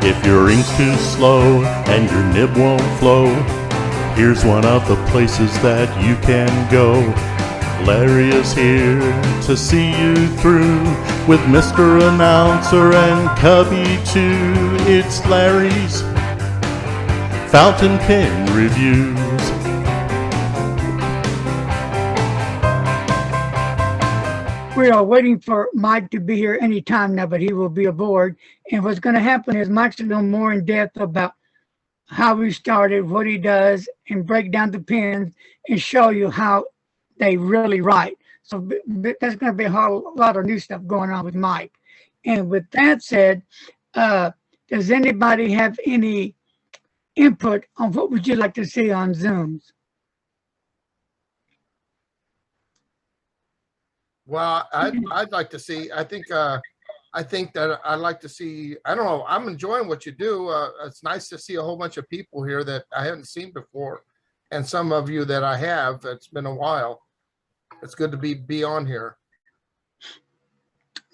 If your ink's too slow and your nib won't flow, here's one of the places that you can go. Larry is here to see you through with Mr. Announcer and Cubby too. It's Larry's Fountain Pen Reviews. We are waiting for Mike to be here any time now, but he will be aboard. And what's going to happen is Mike's going to go more in depth about how he started, what he does, and break down the pens and show you how they really write. So there's going to be a whole lot of new stuff going on with Mike. And with that said, does anybody have any input on what would you like to see on Zooms? Well, I'd like to see. I think that I'd like to see. I don't know. I'm enjoying what you do. It's nice to see a whole bunch of people here that I haven't seen before, and some of you that I have. It's been a while. It's good to be on here.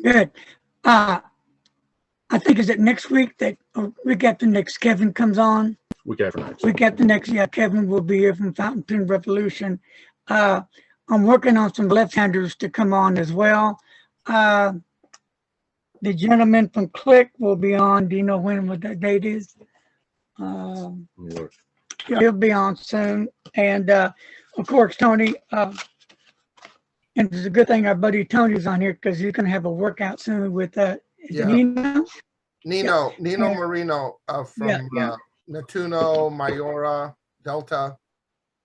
Good. I think is it next week that week after next Kevin comes on. Week after next. Week after next, yeah, Kevin will be here from Fountain Pen Revolution. I'm working on some left-handers to come on as well. The gentleman from Click will be on. Do you know what that date is? He'll be on soon. And of course, Tony, and it's a good thing our buddy Tony's on here because he's going to have a workout soon with Nino Marino from Natuno, Mayora, Delta.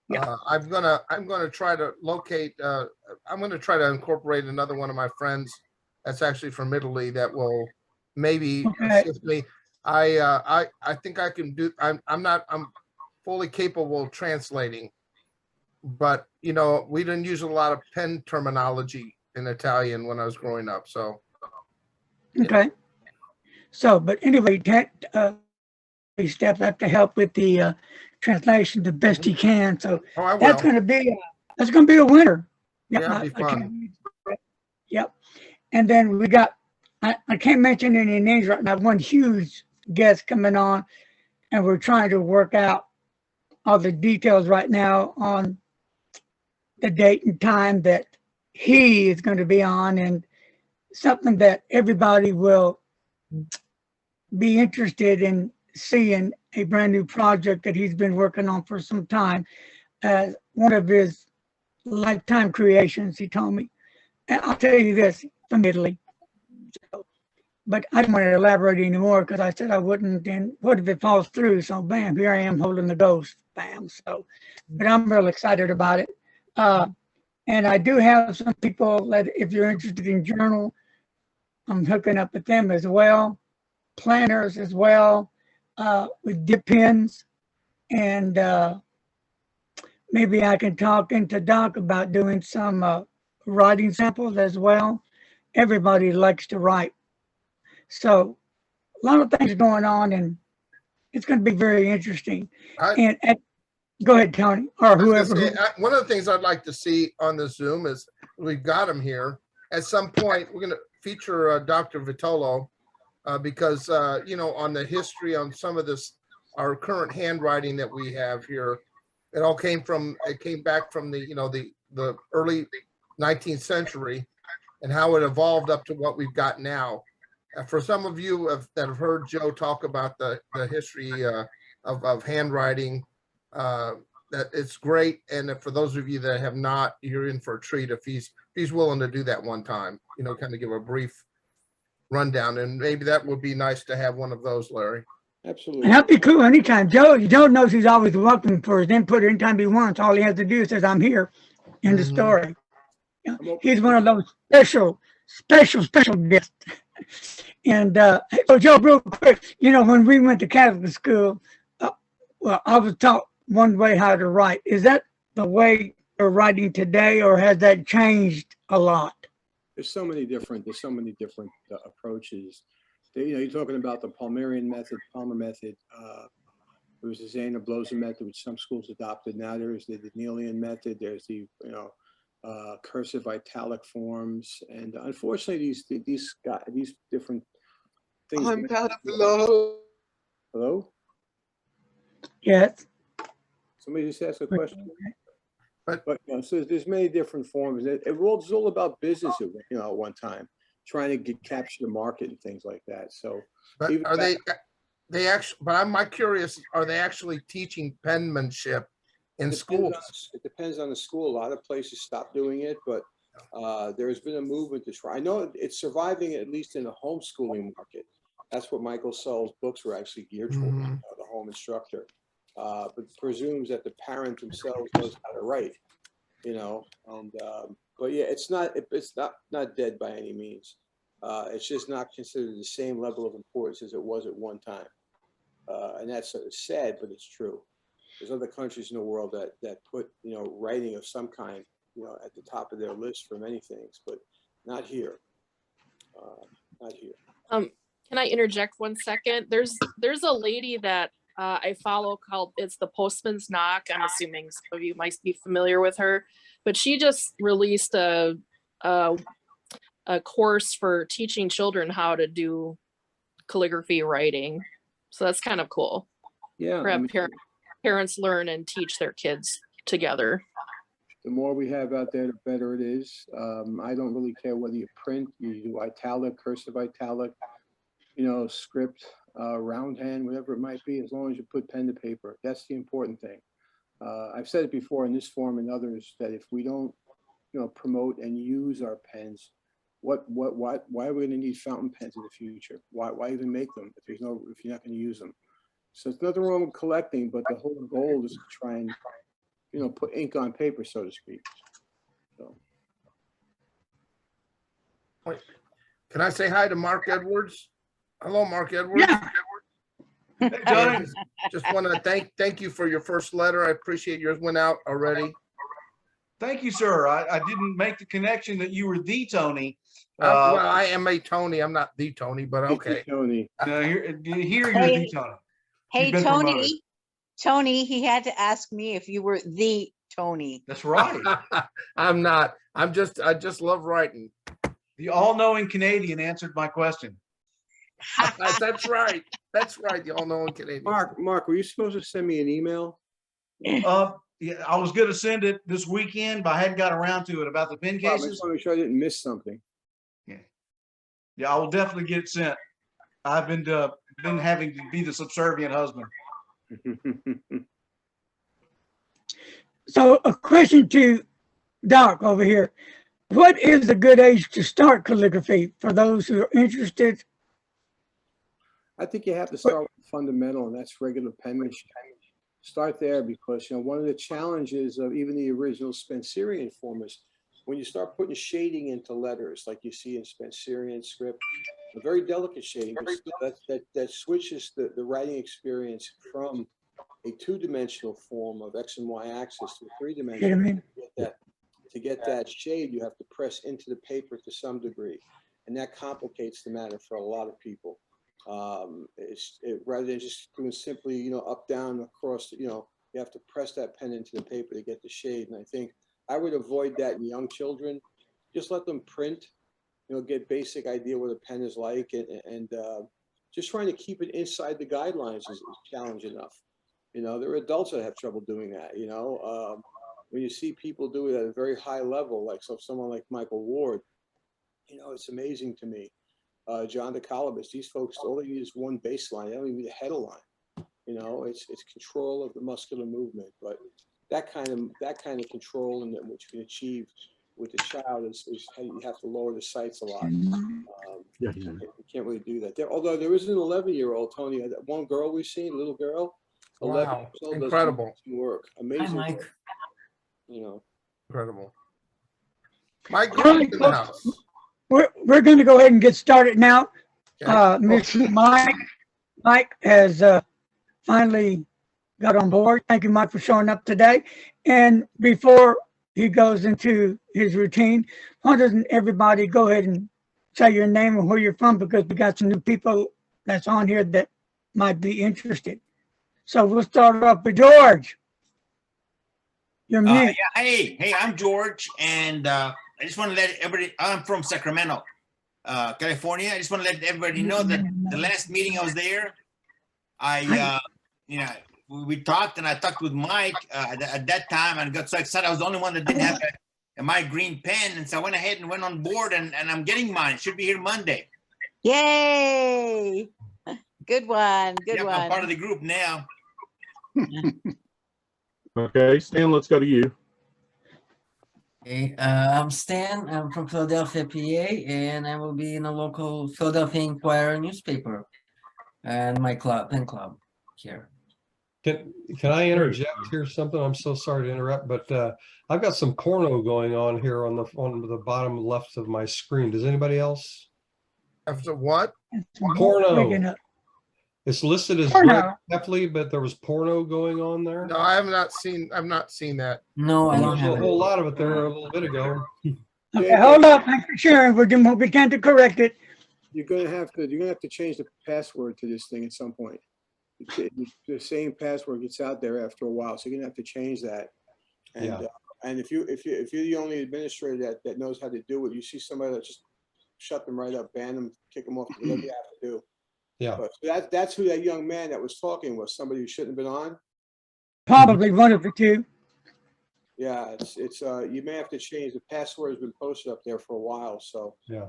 Yeah. I'm gonna try to locate. I'm gonna try to incorporate another one of my friends that's actually from Italy that will maybe assist me. I think I can do. I'm fully capable of translating, but you know we didn't use a lot of pen terminology in Italian when I was growing up. So okay. So, but anyway, he stepped up to help with the translation the best he can. So that's going to be a winner. Yeah, it'll be fun. Yep. And then we got, I can't mention any names right now, one huge guest coming on, and we're trying to work out all the details right now on the date and time that he is going to be on, and something that everybody will be interested in seeing, a brand new project that he's been working on for some time, as one of his lifetime creations, he told me. And I'll tell you this, from Italy. So, but I don't want to elaborate anymore because I said I wouldn't, and what if it falls through? So bam, here I am holding the ghost, bam. So, but I'm real excited about it. And I do have some people that if you're interested in journal, I'm hooking up with them as well, planners as well. With dip pens, and maybe I can talk into Doc about doing some writing samples as well. Everybody likes to write, so a lot of things going on, and it's going to be very interesting. And go ahead, Tony, or whoever. One of the things I'd like to see on the Zoom is we've got him here. At some point, we're going to feature Dr. Vitolo. Because you know, on the history on some of this, our current handwriting that we have here, it came back from the early 19th century, and how it evolved up to what we've got now. For some of you that have heard Joe talk about the history of handwriting, that it's great. And for those of you that have not, you're in for a treat if he's willing to do that one time. You know, kind of give a brief rundown, and maybe that would be nice to have one of those, Larry. Absolutely. That'd be cool anytime. Joe knows he's always welcome for his input anytime he wants. All he has to do is says, I'm here in the story. Yeah. He's one of those special guests. And so Joe, real quick, you know, when we went to Catholic school, well, I was taught one way how to write. Is that the way you're writing today, or has that changed a lot? There's so many different approaches. You know, you're talking about the Palmer method. There was the Zana Bloser method, which some schools adopted. Now there's the Danielian method. There's the cursive italic forms, and unfortunately, these different things. I'm part of the law. Hello? Yes. Somebody just asked a question. But- You know, so there's many different forms. It was all about business, you know, at one time, trying to capture the market and things like that. So, But even are back- they actually, but I'm curious, are they actually teaching penmanship in schools? It depends on the school. A lot of places stop doing it, but there's been a movement to try. I know it's surviving, at least in the homeschooling market. That's what Michael Sull's books were actually geared towards, Mhm. the home instructor. But presumes that the parent themselves knows how to write, you know, and but yeah, it's not dead by any means. It's just not considered the same level of importance as it was at one time. And that's sad, but it's true. There's other countries in the world that put, you know, writing of some kind, you know, at the top of their list for many things, but not here. Not here. Can I interject 1 second? There's a lady that I follow called It's the Postman's Knock. I'm assuming some of you might be familiar with her, but she just released a course for teaching children how to do calligraphy writing. So that's kind of cool. Yeah, Have parents learn and teach their kids together. the more we have out there, the better it is. I don't really care whether you print, you do italic, cursive italic, you know, script, round hand, whatever it might be, as long as you put pen to paper. That's the important thing. I've said it before in this forum and others that if we don't, you know, promote and use our pens, why are we going to need fountain pens in the future? Why even make them if you're not going to use them? So there's nothing wrong with collecting, but the whole goal is to try and, you know, put ink on paper, so to speak. So. Can I say hi to Mark Edwards? Hello, Mark Edwards. Yeah. Johnny. Just want to thank you for your first letter. I appreciate yours went out already. Thank you, sir. I didn't make the connection that you were the Tony. Well, I am a Tony. I'm not the Tony, but okay. Tony. Here you're Hey. the Tony. Hey, You've been promoted. Tony, he had to ask me if you were the Tony. That's right. I'm not. I just love writing. The all-knowing Canadian answered my question. That's right. That's right. The all-knowing Canadian. Mark, were you supposed to send me an email? Yeah, I was going to send it this weekend, but I hadn't got around to it about the pen I cases. just want to make sure I didn't miss something. Yeah, I will definitely get it sent. I've been having to be the subservient husband. So a question to Doc over here. What is a good age to start calligraphy for those who are interested? I think you have to start with the fundamental, and that's regular penmanship. Start there because, you know, one of the challenges of even the original Spencerian form is when you start putting shading into letters, like you see in Spencerian script, a very delicate shading, but still that switches the writing experience from a two-dimensional form of X and Y axis to a three-dimensional. To get that shade, you have to press into the paper to some degree, and that complicates the matter for a lot of people. Rather than just doing simply, you know, up, down, across, you know, you have to press that pen into the paper to get the shade. And I think I would avoid that in young children. Just let them print, you know, get basic idea what a pen is like, and just trying to keep it inside the guidelines is challenging enough. You know, there are adults that have trouble doing that. You know, when you see people do it at a very high level, like someone like Michael Ward, you know, it's amazing to me. John DeCalabas, these folks, all they need is one baseline. They don't even need a header line. You know, it's control of the muscular movement. But that kind of control and which you can achieve with the child is how you have to lower the sights a lot. You can't really do that. Although there is an 11-year-old, Tony, that one girl we've seen, a little girl, 11 Wow, years old, incredible does work. Amazing. Hi, Mike. Work, you know. incredible. Mike, All right, in the house. We're going to go ahead and get started now. Okay. Mr. Mike has finally got on board. Thank you, Mike, for showing up today. And before he goes into his routine, why doesn't everybody go ahead and say your name and where you're from, because we got some new people that's on here that might be interested. So we'll start off with George. You're mute. Yeah, hey, I'm George, and I just want to let everybody, I'm from Sacramento, California. I just want to let everybody know that the last meeting I was there, You know, we talked and I talked with Mike at that time and got so excited. I was the only one that didn't have my green pen. And so I went ahead and went on board and I'm getting mine. It should be here Monday. Yay! Good one. Good Yep, one. I'm part of the group now. Okay, Stan, let's go to you. Hey, I'm Stan. I'm from Philadelphia, PA, and I will be in a local Philadelphia Inquirer newspaper and my pen club here. Can I interject here something? I'm so sorry to interrupt, but I've got some porno going on here on the bottom left of my screen. Does anybody else? After what? Porno. It's listed as Greg Heffley, but there was porno going on there. No, I have not seen. I've not seen that. No, I don't There's have a whole lot of it there a little bit ago. Okay, hold up. Thanks for sharing. We're doing what we can to correct it. You're gonna have to change the password to this thing at some point. The same password gets out there after a while, so you're gonna have to change that. And Yeah. And if you're the only administrator that knows how to do it, you see somebody that just shut them right up, ban them, kick them off, whatever you have to do. Yeah. But that's who that young man that was talking was, somebody who shouldn't have been on. Probably one of the two. Yeah, it's you may have to change. The password has been posted up there for a while, so Yeah.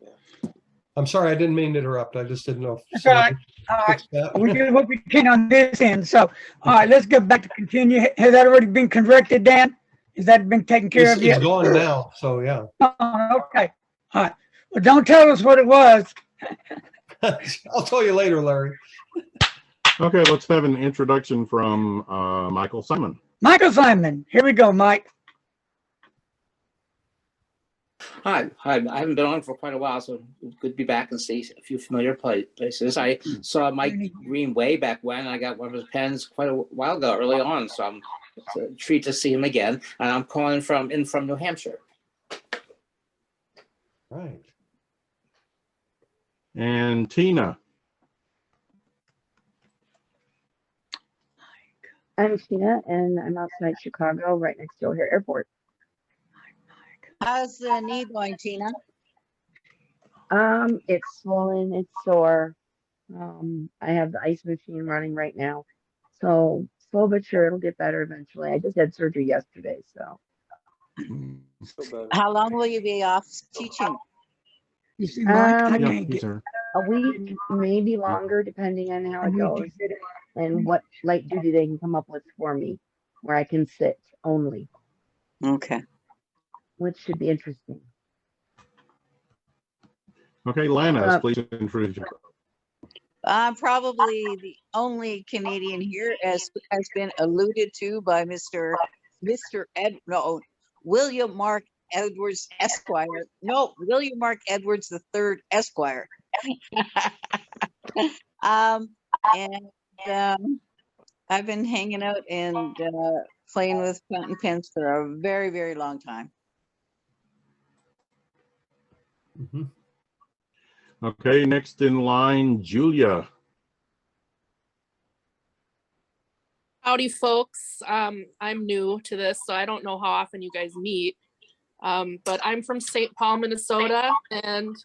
yeah. I'm sorry, I didn't mean to interrupt. I just didn't know. That's all right. All right. We did what we can on this end. So, all right, let's get back to continue. Has that already been corrected, Dan? Has that been taken care of yet? It's gone now, so yeah. Oh, okay. All right. Well, don't tell us what it was. I'll tell you later, Larry. Okay, let's have an introduction from Michael Simon. Michael Simon. Here we go, Mike. Hi. I haven't been on for quite a while, so good to be back and see a few familiar places. I saw Mike Green way back when, and I got one of his pens quite a while ago, early on, so it's a treat to see him again. And I'm calling from New Hampshire. Right. And Tina. I'm Tina, and I'm outside Chicago, right next to O'Hare Airport. How's the knee going, Tina? It's swollen, it's sore. I have the ice machine running right now. So slow but sure, it'll get better eventually. I just had surgery yesterday, so. How long will you be off teaching? You see, Mike, I can't he's get here. A week, maybe longer, depending on how it goes and what light duty they can come up with for me, where I can sit only, Okay. which should be interesting. Okay, Lana, please introduce yourself. I'm probably the only Canadian here, as has been alluded to by William Mark Edwards Esquire. No, William Mark Edwards III Esquire. I've been hanging out and playing with fountain pens for a very, very long time. Mm-hmm. Okay, next in line, Julia. Howdy, folks. I'm new to this, so I don't know how often you guys meet. But I'm from St. Paul, Minnesota, and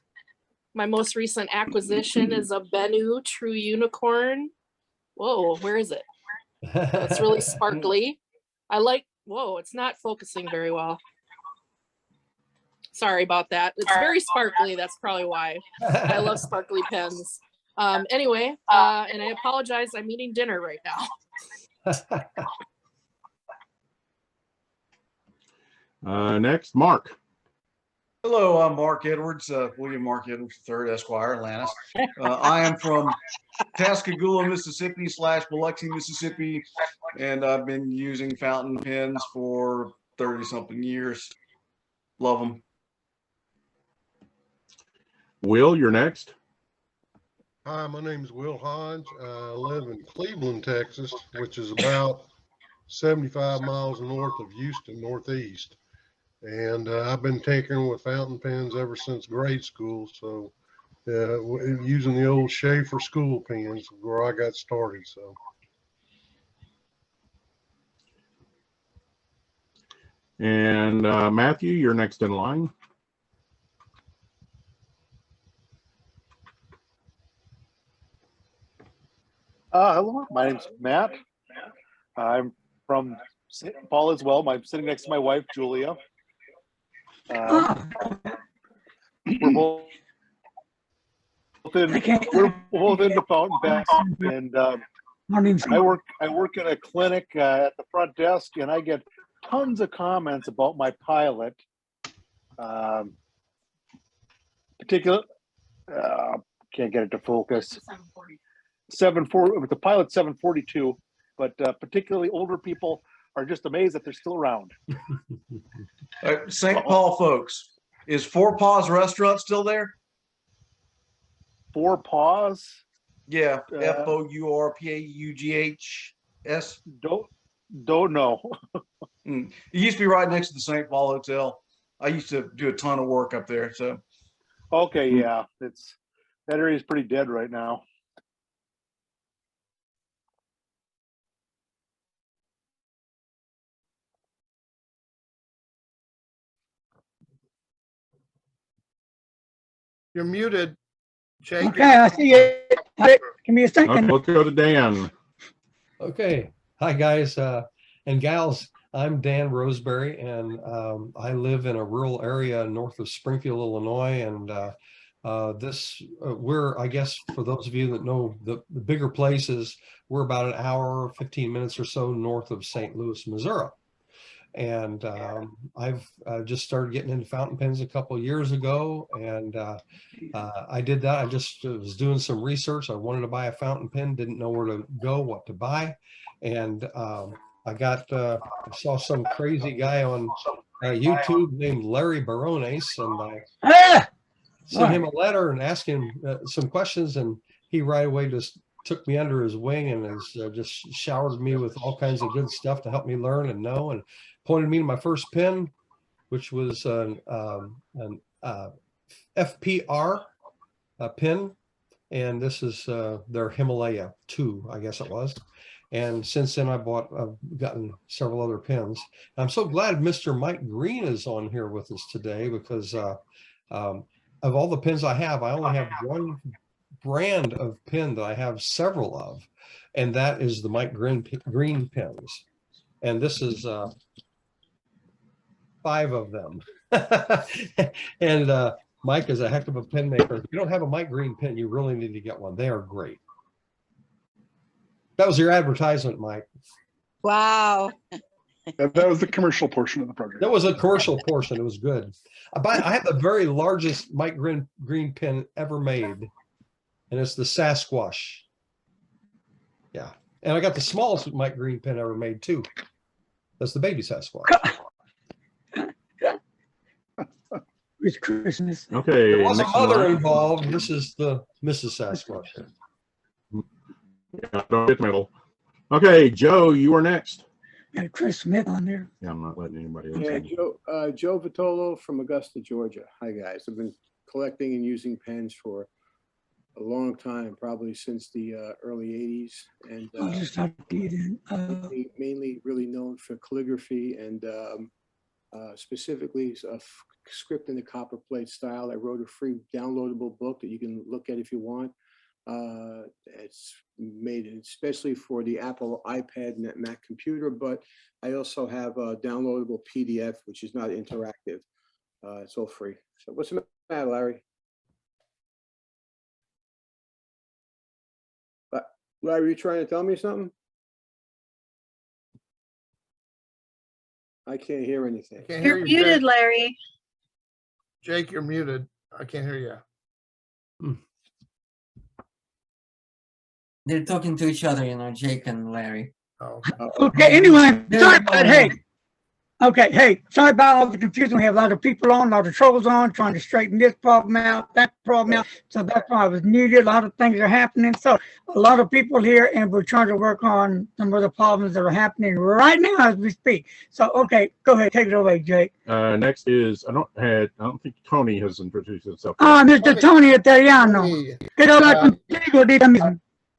my most recent acquisition is a Bennu True Unicorn. Whoa, where is it? It's really sparkly. Whoa, it's not focusing very well. Sorry about that. It's very sparkly. That's probably why. I love sparkly pens. Anyway, and I apologize. I'm eating dinner right now. Next, Mark. Hello, I'm Mark Edwards, William Mark Edwards III, Esquire, Atlantis. I am from Pascagoula, Mississippi / Biloxi, Mississippi, and I've been using fountain pens for 30-something years. Love them. Will, you're next. Hi, my name is Will Hodge. I live in Cleveland, Texas, which is about 75 miles north of Houston, northeast. And I've been tinkering with fountain pens ever since grade school. So using the old Schaefer school pens where I got started. So. And Matthew, you're next in line. Hello, my name's Matt. I'm from St. Paul as well. I'm sitting next to my wife, Julia. We're both in, we're both into fountain pens, and I work in a clinic at the front desk, and I get tons of comments about my pilot. Particular, can't get it to focus. 740 with the pilot 742, but particularly older people are just amazed that they're still around. St. Paul folks, is Four Paws Restaurant still there? Four Paws? Yeah, FOURPAUGHS. Don't know. It used to be right next to the St. Paul Hotel. I used to do a ton of work up there. So okay, yeah, that area is pretty dead right now. You're muted, Jake. Okay, I see it. Give me a second. Okay, let's go to Dan. Okay. Hi, guys and gals. I'm Dan Roseberry, and I live in a rural area north of Springfield, Illinois. And we're, I guess, for those of you that know the bigger places, we're about an hour, 15 minutes or so north of St. Louis, Missouri. And I've just started getting into fountain pens a couple of years ago, and I did that. I just was doing some research. I wanted to buy a fountain pen, didn't know where to go, what to buy, and I saw some crazy guy on YouTube named Larry Barones, and I sent him a letter and asked him some questions, and he right away just took me under his wing and has just showered me with all kinds of good stuff to help me learn and know, and pointed me to my first pen, which was an FPR pen, and this is their Himalaya 2, I guess it was. And since then, I've gotten several other pens. I'm so glad Mr. Mike Green is on here with us today, because of all the pens I have, I only have one brand of pen that I have several of, and that is the Mike Green pens. And this is 5 of them. And Mike is a heck of a pen maker. If you don't have a Mike Green pen, you really need to get one. They are great. That was your advertisement, Mike. Wow. That was the commercial portion of the program. That was a commercial portion. It was good. I have the very largest Mike Green pen ever made, and it's the Sasquatch. Yeah. And I got the smallest Mike Green pen ever made too. That's the baby Sasquatch. It's Christmas. Okay. There was a mother involved. This is the Mrs. Sasquatch. Yeah, don't get the middle. Okay, Joe, you are next. Got Chris Smith on there. Yeah, I'm not letting anybody else. Yeah, Joe Vitolo from Augusta, Georgia. Hi, guys. I've been collecting and using pens for a long time, probably since the early 80s. And I'll just have to get in. mainly really known for calligraphy and specifically a script in the copper plate style. I wrote a free downloadable book that you can look at if you want. It's made especially for the Apple iPad and Mac computer, but I also have a downloadable PDF, which is not interactive. It's all free. So what's the matter, Larry? Larry, are you trying to tell me something? I can't hear anything. Can't hear You're you, muted, Jake. Larry. Jake, you're muted. I can't hear you. They're talking to each other, Jake and Larry. Oh. Okay, anyway, sorry, but hey. Okay, hey, sorry about all the confusion. We have a lot of people on, a lot of trolls on, trying to straighten this problem out, that problem out. So that's why I was muted. A lot of things are happening. So a lot of people here, and we're trying to work on some of the problems that are happening right now as we speak. So, okay, go ahead, take it away, Jake. Next is, I don't think Tony has introduced himself. Mr. Tony Italiano. Good old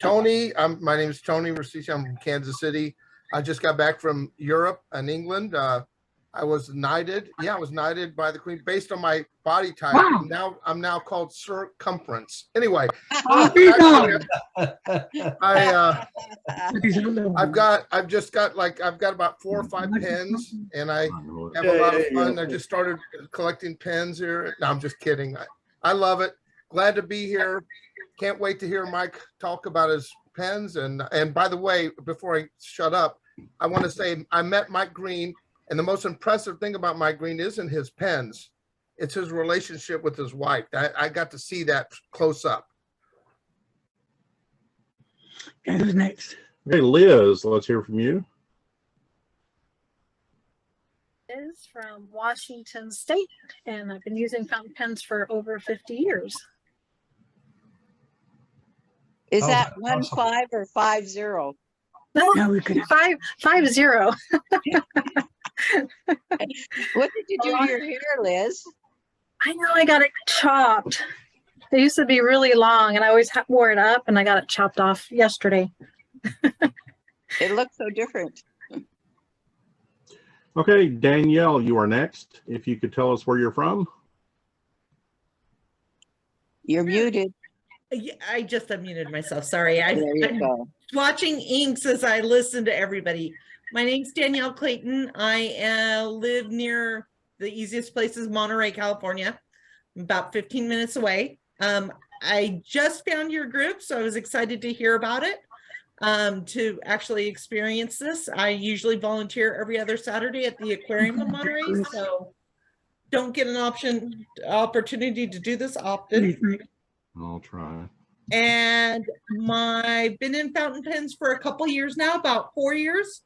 Tony, my name is Tony Rosicci. I'm from Kansas City. I just got back from Europe and England. I was knighted. Yeah, I was knighted by the Queen based on my body type. Wow. I'm now called circumference. Anyway, Oh, be actually, done. I've got about 4 or 5 pens, and I have a lot of fun. I just started collecting pens here. No, I'm just kidding. I love it. Glad to be here. Can't wait to hear Mike talk about his pens. And by the way, before I shut up, I want to say I met Mike Green, and the most impressive thing about Mike Green isn't his pens. It's his relationship with his wife. I got to see that close up. Okay, who's next? Okay, Liz, let's hear from you. Is from Washington State, and I've been using fountain pens for over 50 years. Is that 1-5 or 5-0? No, we could 5-0. What did you do to your hair, Liz? I know, I got it chopped. They used to be really long, and I always wore it up, and I got it chopped off yesterday. It looks so different. Okay, Danielle, you are next. If you could tell us where you're from. You're muted. I just unmuted myself. Sorry. I'm go. watching inks as I listen to everybody. My name's Danielle Clayton. I live near the easiest place is Monterey, California. I'm about 15 minutes away. I just found your group, so I was excited to hear about it, to actually experience this. I usually volunteer every other Saturday at the aquarium in Monterey, so don't get an opportunity to do this often. I'll try. And I've been in fountain pens for a couple years now, about 4 years,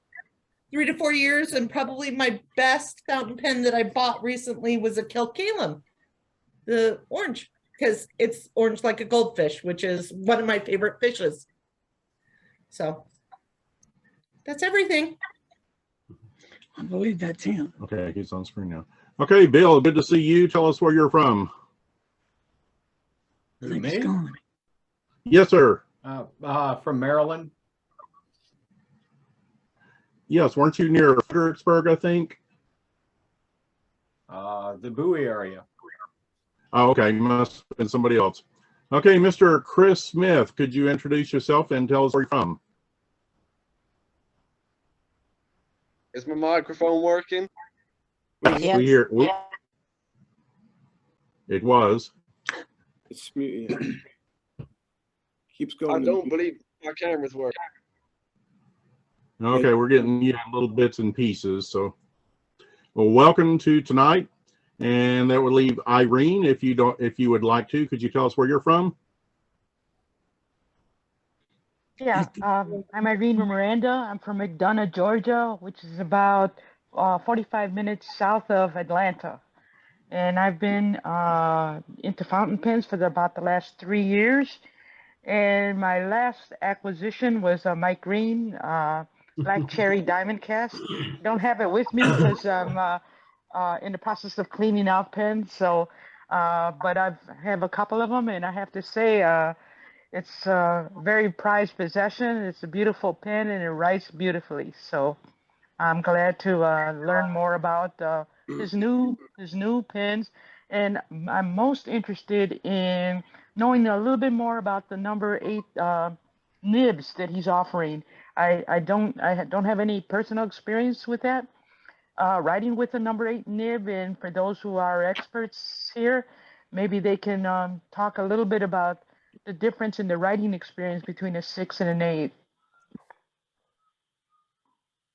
3 to 4 years. And probably my best fountain pen that I bought recently was a Kilkalum, the orange, because it's orange like a goldfish, which is one of my favorite fishes. So that's everything. I believe that's him. Okay, he's on screen now. Okay, Bill, good to see you. Tell us where you're from. Me? Yes, sir. From Maryland. Yes, weren't you near Fredericksburg, I think? The Bowie area. Oh, okay, must have been somebody else. Okay, Mr. Chris Smith, could you introduce yourself and tell us where you're from? Is my microphone working? We hear. It was. It's keeps going. I don't believe my camera's working. Okay, we're getting little bits and pieces. So, well, welcome to tonight, and that would leave Irene. If you would like to, could you tell us where you're from? Yeah, I'm Irene Miranda. I'm from McDonough, Georgia, which is about 45 minutes south of Atlanta. And I've been into fountain pens for about the last 3 years. And my last acquisition was a Mike Green Black Cherry Diamond Cast. Don't have it with me because I'm in the process of cleaning out pens. So, but I have a couple of them, and I have to say it's a very prized possession. It's a beautiful pen, and it writes beautifully. So I'm glad to learn more about his new pens, and I'm most interested in knowing a little bit more about the number 8 nibs that he's offering. I don't have any personal experience with that, writing with a number 8 nib, and for those who are experts here, maybe they can talk a little bit about the difference in the writing experience between a 6 and an 8.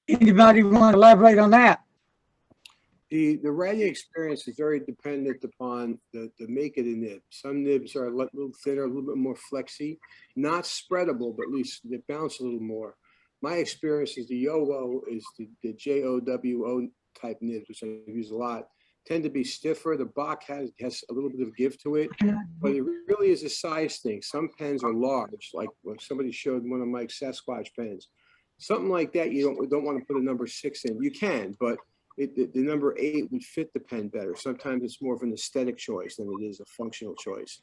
Anybody want to elaborate on that? The writing experience is very dependent upon the make of the nib. Some nibs are a little thinner, a little bit more flexy, not spreadable, but at least they bounce a little more. My experience is the YOWO is the JOWO type nibs, which I use a lot, tend to be stiffer. The Bach has a little bit of give to it, but it really is a size thing. Some pens are large, like when somebody showed one of Mike's Sasquatch pens. Something like that, you don't want to put a number 6 in. You can, but the number 8 would fit the pen better. Sometimes it's more of an aesthetic choice than it is a functional choice.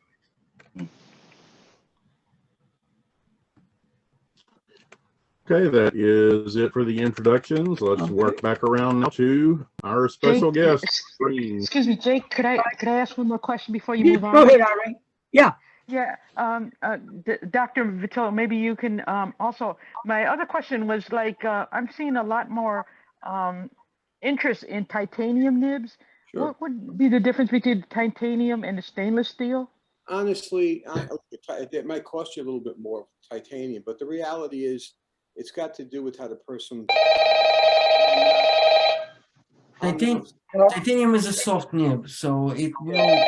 Okay, that is it for the introductions. Let's work back around now to our special Jake, guest. Green. excuse me, Jake, could I ask one more question before you Yeah, move on? go ahead, Irene. Yeah. Yeah, Dr. Vitello, maybe you can also, my other question was like, I'm seeing a lot more interest in titanium nibs. Sure. What would be the difference between the titanium and the stainless steel? Honestly, it might cost you a little bit more titanium, but the reality is it's got to do with how the person. Titanium is a soft nib, so it will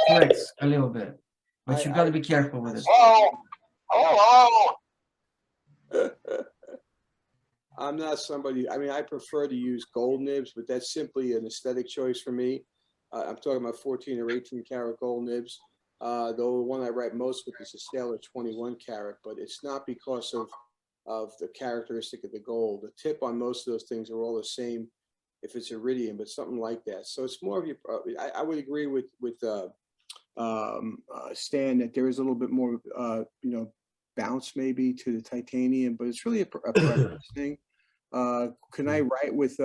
flex a little bit, but you got to be careful with it. I'm not somebody, I mean, I prefer to use gold nibs, but that's simply an aesthetic choice for me. I'm talking about 14 or 18 karat gold nibs. Though the one I write most with is a Sailor 21 karat, but it's not because of the characteristic of the gold. The tip on most of those things are all the same if it's iridium, but something like that. So it's more of your, I would agree with Stan that there is a little bit more, bounce maybe to the titanium, but it's really a preference thing. Can I write with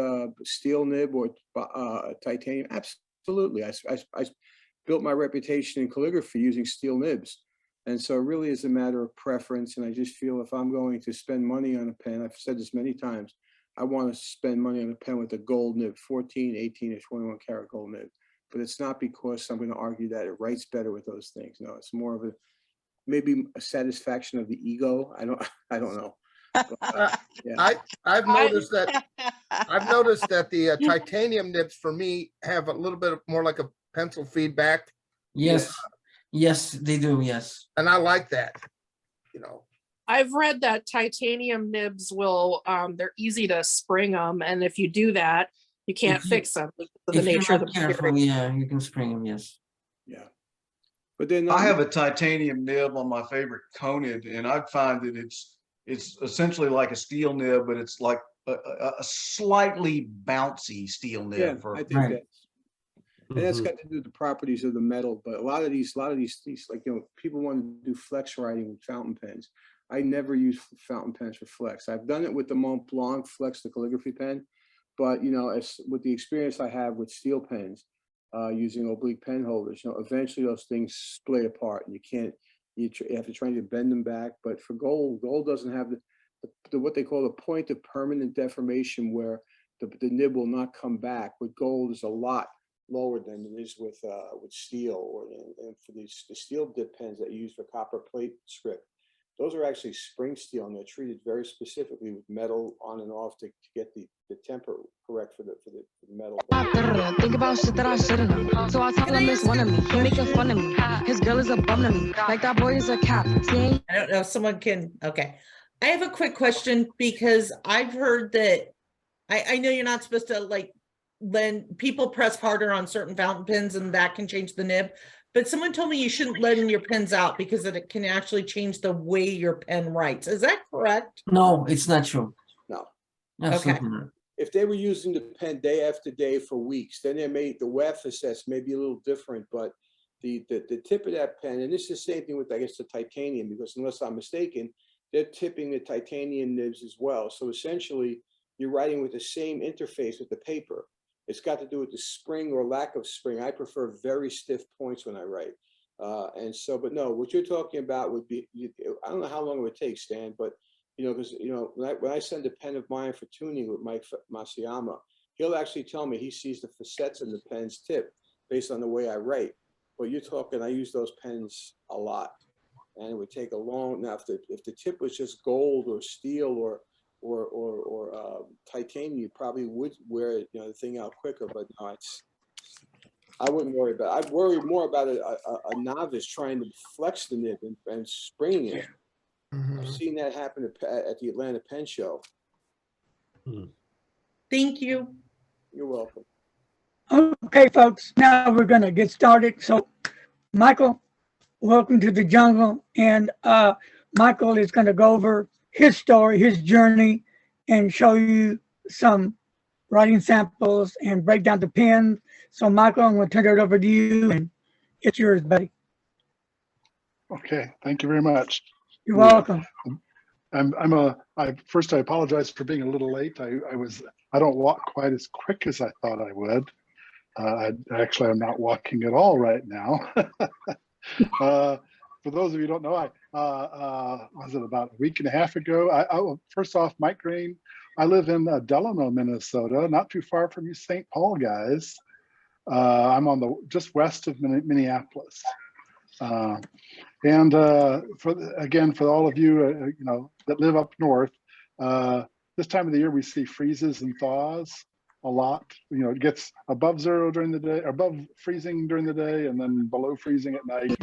steel nib or titanium? Absolutely. I built my reputation in calligraphy using steel nibs. And so it really is a matter of preference. And I just feel if I'm going to spend money on a pen, I've said this many times, I want to spend money on a pen with a gold nib, 14, 18, or 21 karat gold nib. But it's not because I'm going to argue that it writes better with those things. No, it's more of maybe a satisfaction of the ego. I don't know. But, yeah. I've noticed that the titanium nibs for me have a little bit more like a pencil feedback. Yes, yes, they do. Yes, and I like that. I've read that titanium nibs will, they're easy to spring them, and if you do that, you can't fix them because of the if you're nature of the not careful, material. yeah, you can spring them. Yes. Yeah. But then I have a titanium nib on my favorite Conid, and I find that it's essentially like a steel nib, but it's like a slightly bouncy steel nib. Yeah, I think that. And that's got to do with the properties of the metal. But a lot of these like, people want to do flex writing with fountain pens. I never use fountain pens for flex. I've done it with the Mont Blanc Flex, the calligraphy pen. But, as with the experience I have with steel pens, using oblique pen holders, eventually those things split apart and you have to try to bend them back. But for gold doesn't have the what they call the point of permanent deformation, where the nib will not come back. With gold is a lot lower than it is with steel, and for the steel dip pens that you use for copper plate script, those are actually spring steel, and they're treated very specifically with metal on and off to get the temper correct for the metal. Think about shit that I shouldn't know. So I tell him it's one of me. He making fun of me. His girl is a bum to me. Like that boy is a cat. I don't know if someone can. Okay. I have a quick question because I've heard that I know you're not supposed to when people press harder on certain fountain pens and that can change the nib. But someone told me you shouldn't lend your pens out because it can actually change the way your pen writes. Is that correct? No, it's not true. No. Okay. If they were using the pen day after day for weeks, then the weft assess may be a little different, but the tip of that pen, and this is the same thing with, I guess, the titanium, because unless I'm mistaken, they're tipping the titanium nibs as well. So essentially, you're writing with the same interface with the paper. It's got to do with the spring or lack of spring. I prefer very stiff points when I write. But no, what you're talking about would be, I don't know how long it would take, Stan, but because when I send a pen of mine for tuning with Mike Masayama, he'll actually tell me he sees the facets in the pen's tip based on the way I write. But you're talking, I use those pens a lot, and it would take a long. Now, if the tip was just gold or steel or titanium, you probably would wear the thing out quicker. But no, I wouldn't worry about it. I'd worry more about a novice trying to flex the nib and springing it. I've seen that happen at the Atlanta Pen Show. Thank you. You're welcome. Okay, folks, now we're going to get started. So, Michael, welcome to the jungle. And Michael is going to go over his story, his journey, and show you some writing samples and break down the pens. So, Michael, I'm going to turn it over to you, and it's yours, buddy. Okay, thank you very much. You're welcome. First, I apologize for being a little late. I don't walk quite as quick as I thought I would. Actually, I'm not walking at all right now. For those of you who don't know, was it about a week and a half ago? First off, Mike Green, I live in Delano, Minnesota, not too far from you St. Paul guys. I'm on just west of Minneapolis. And for all of you, that live up north, this time of the year we see freezes and thaws a lot. It gets above zero during the day, above freezing during the day, and then below freezing at night.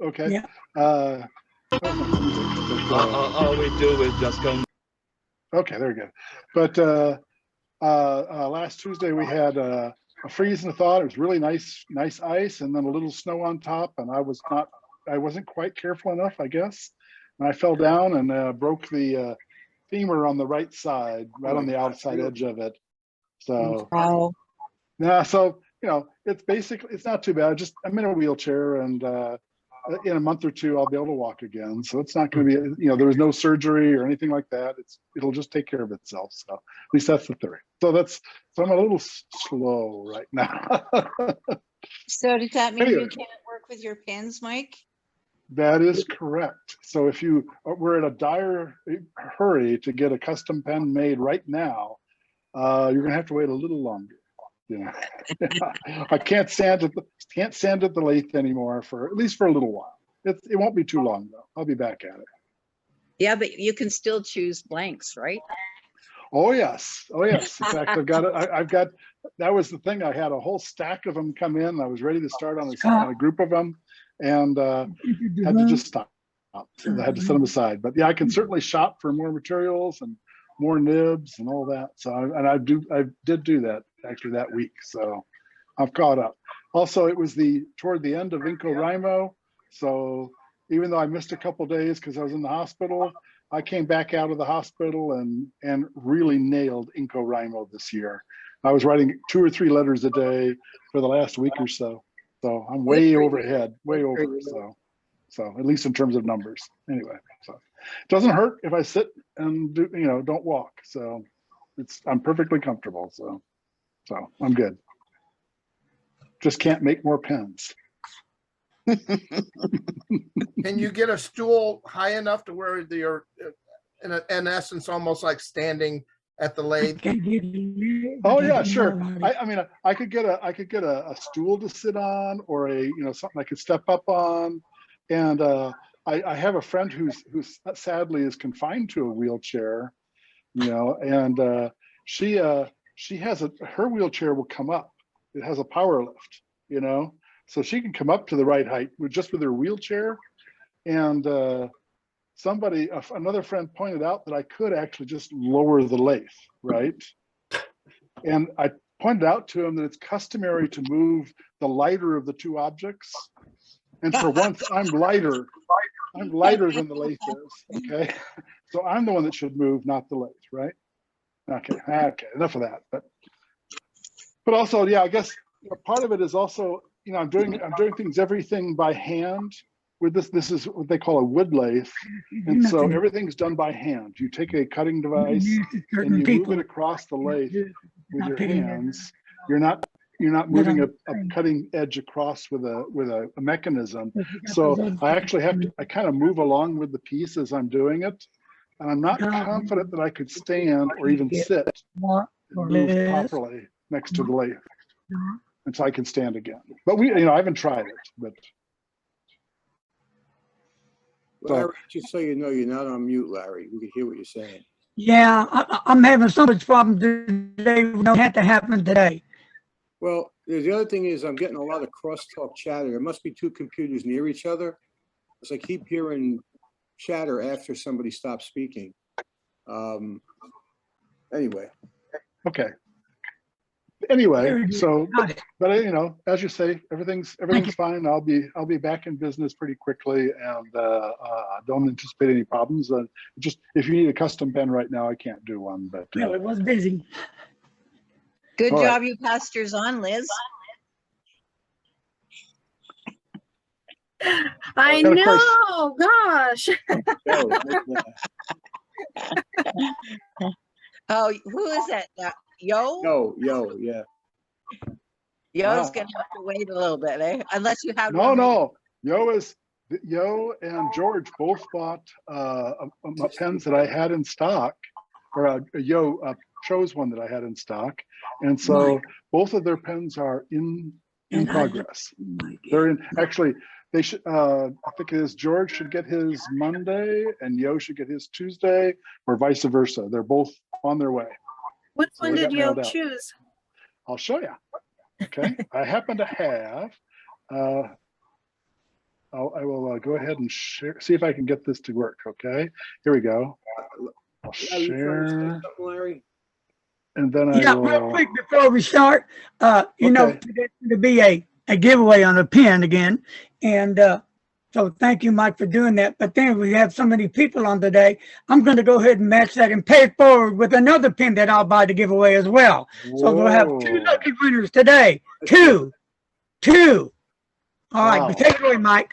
Okay. Yeah. All we do is just go. Okay, there we go. But last Tuesday we had a freeze and a thaw. It was really nice ice, and then a little snow on top. And I wasn't quite careful enough, I guess. And I fell down and broke the femur on the right side, right on the outside edge of it. So, Wow. yeah, so, it's not too bad. Just I'm in a wheelchair, and in a month or two, I'll be able to walk again. So it's not going to be, there was no surgery or anything like that. It'll just take care of itself. So at least that's the theory. So I'm a little slow right now. So does that mean Anyway. you can't work with your pens, Mike? That is correct. So if we're in a dire hurry to get a custom pen made right now, you're gonna have to wait a little longer. I can't sand at the lathe anymore at least for a little while. It won't be too long though. I'll be back at it. Yeah, but you can still choose blanks, right? Oh yes. In fact, I've got. That was the thing. I had a whole stack of them come in. I was ready to start on a group of them, and had to just stop. So I had to set them aside. But yeah, I can certainly shop for more materials and more nibs and all that. So I did do that actually that week. So I've caught up. Also, it was toward the end of NaNoWriMo. So even though I missed a couple days because I was in the hospital, I came back out of the hospital and really nailed NaNoWriMo this year. I was writing 2 or 3 letters a day for the last week or so. So I'm way overhead, way over. So at least in terms of numbers. Anyway, so it doesn't hurt if I sit and don't walk. So I'm perfectly comfortable. So I'm good. Just can't make more pens. Can you get a stool high enough to where you're in essence almost like standing at the lathe? Oh yeah, sure. I mean, I could get a stool to sit on, or something I could step up on. And I have a friend who's sadly is confined to a wheelchair, and she has her wheelchair will come up. It has a power lift, so she can come up to the right height with her wheelchair. And another friend pointed out that I could actually just lower the lathe, right? And I pointed out to him that it's customary to move the lighter of the 2 objects. And for once, I'm lighter than the lathe is, okay? So I'm the one that should move, not the lathe, right? Okay, enough of that. But also, yeah, I guess part of it is also, I'm doing everything by hand. With this is what they call a wood lathe, and so everything's done by hand. You take a cutting device and you move it across the lathe with your hands. You're not moving a cutting edge across with a mechanism. So I actually I kind of move along with the piece as I'm doing it, and I'm not confident that I could stand or even sit and move properly next to the lathe until I can stand again. But I haven't tried it, but. Larry, just so you know, you're not on mute, Larry. We can hear what you're saying. Yeah, I'm having so much problem today. Don't have to happen today. Well, the other thing is I'm getting a lot of crosstalk chatter. There must be 2 computers near each other, because I keep hearing chatter after somebody stops speaking. Anyway. Okay. Anyway, so but as you say, everything's fine. I'll be back in business pretty quickly, and don't anticipate any problems. Just if you need a custom pen right now, I can't do one. But no, it was busy. Good job, you passed yours on, Liz. I And of course, know, gosh. Oh, who is that? Yo? Yeah. Yo's Wow. gonna have to wait a little bit, eh? Unless you have No, one. no. Yo and George both bought pens that I had in stock, or Yo chose one that I had in stock, and so both of their pens are in progress. They're in. Actually, they should. I think it is George should get his Monday, and Yo should get his Tuesday, or vice versa. They're both on their way. Which So one they did got you mailed out. choose? I'll show you. Okay, I happen to have. I will go ahead and share. See if I can get this to work. Okay, here we go. I'll share, Larry? and then Yeah, I will. real quick before we start, you know, Okay. there's going to be a giveaway on a pen again. And so thank you, Mike, for doing that. But then we have so many people on today. I'm going to go ahead and match that and pay it forward with another pen that I'll buy to give away as well. So we'll have 2 Whoa. lucky winners today. Two. All right, but Wow. take it away, Mike.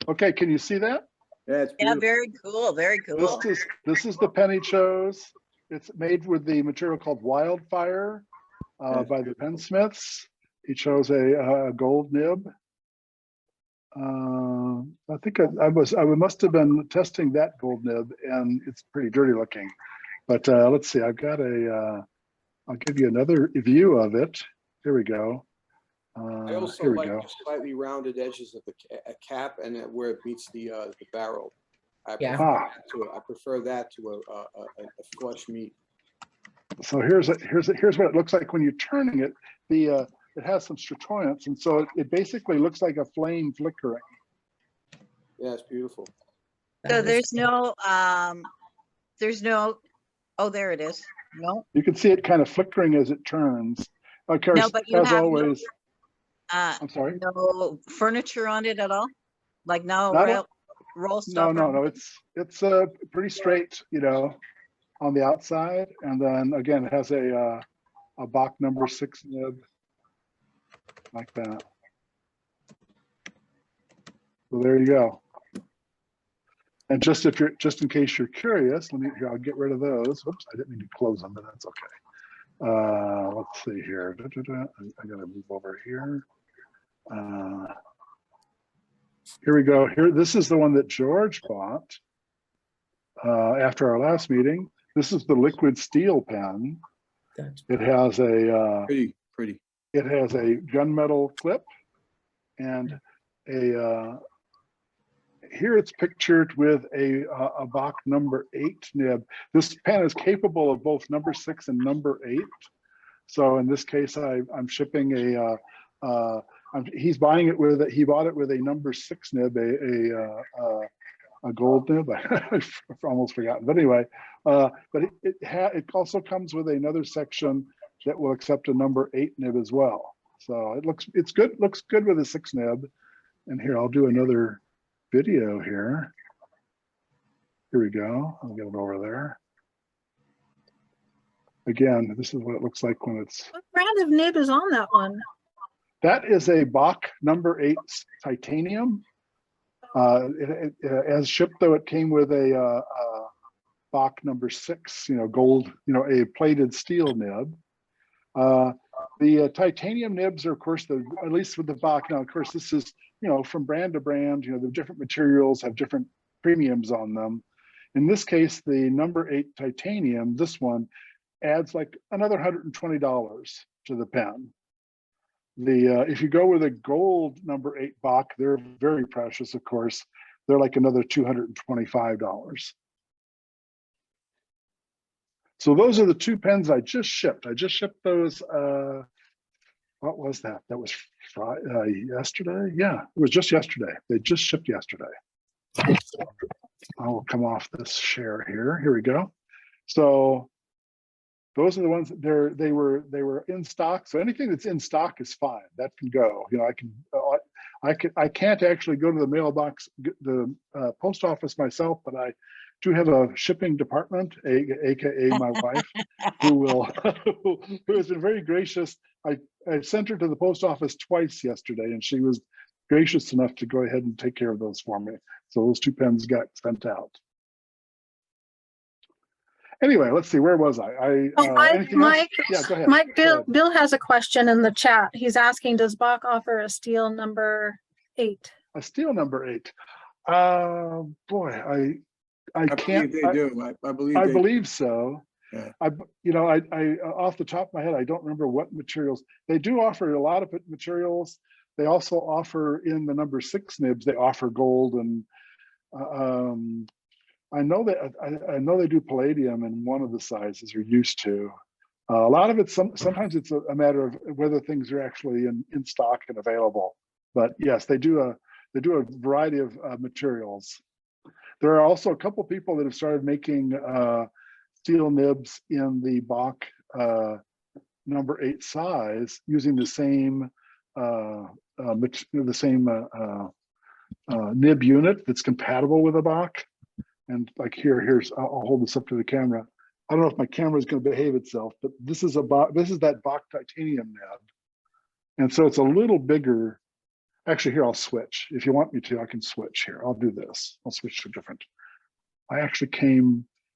Okay, can you see that? Yeah, it's Yeah, beautiful. very cool, very cool. This is the pen he chose. It's made with the material called Wildfire by the Pensmiths. He chose a gold nib. I think I must have been testing that gold nib, and it's pretty dirty looking. But let's see. I've got I'll give you another view of it. Here we go. I also Here we like go. the slightly rounded edges of the cap and where it meets the barrel. I prefer that to a flush meat. So here's what it looks like when you're turning it. It has some stretchiones, and so it basically looks like a flame flickering. Yeah, it's beautiful. So there's no, oh, there it is. No. You can see it kind of flickering as it turns. Of course, No, but you as have always. I'm sorry. No furniture on it at all? Like no roll stuff? No. It's pretty straight, you know, on the outside, and then again it has a Bach number 6 nib like that. So there you go. And just in case you're curious, I'll get rid of those. Whoops, I didn't mean to close them, but that's okay. Let's see here. I gotta move over here. Here we go. This is the one that George bought after our last meeting. This is the liquid steel pen. It has a pretty. It has a gunmetal clip and here it's pictured with a Bach number 8 nib. This pen is capable of both number 6 and number 8. So in this case, I'm shipping he's buying it with he bought it with a number 6 nib, a gold nib. I've almost forgotten, but anyway, but it also comes with another section that will accept a number 8 nib as well. So it's good. Looks good with a 6 nib. And here I'll do another video here. Here we go. I'll get it over there. Again, this is what it looks like when it's. What brand of nib is on that one? That is a Bach number 8 titanium. As shipped, though, it came with a Bach number 6, gold, a plated steel nib. The titanium nibs are, of course, at least with the Bach. Now, of course, this is, from brand to brand. The different materials have different premiums on them. In this case, the number 8 titanium, this one, adds like another $120 to the pen. If you go with a gold number 8 Bach, they're very precious, of course. They're like another $225. So those are the 2 pens I just shipped. I just shipped those. What was that? That was yesterday. Yeah, it was just yesterday. They just shipped yesterday. I will come off this share here. Here we go. So those are the ones that they were in stock. So anything that's in stock is fine. That can go. I can't actually go to the mailbox, the post office myself, but I do have a shipping department, aka my wife, who has been very gracious. I sent her to the post office twice yesterday, and she was gracious enough to go ahead and take care of those for me. So those 2 pens got sent out. Anyway, let's see, where was I? Anything else? Mike, Yeah, go ahead. Mike, Go ahead. Bill has a question in the chat. He's asking, does Bach offer a steel number 8? A steel number 8. Boy, I can't. Believe they do. I believe I they believe so. Yeah. I off the top of my head, I don't remember what materials. They do offer a lot of materials. They also offer in the number 6 nibs, they offer gold, and I know that I know they do palladium in one of the sizes, or used to. A lot of it, sometimes it's a matter of whether things are actually in stock and available. But yes, they do a variety of materials. There are also a couple people that have started making steel nibs in the Bach number 8 size using the same nib unit that's compatible with a Bach. And like here's I'll hold this up to the camera. I don't know if my camera is going to behave itself, but this is that Bach titanium nib, and so it's a little bigger. Actually, here I'll switch. If you want me to, I can switch here. I'll do this. I'll switch to different. I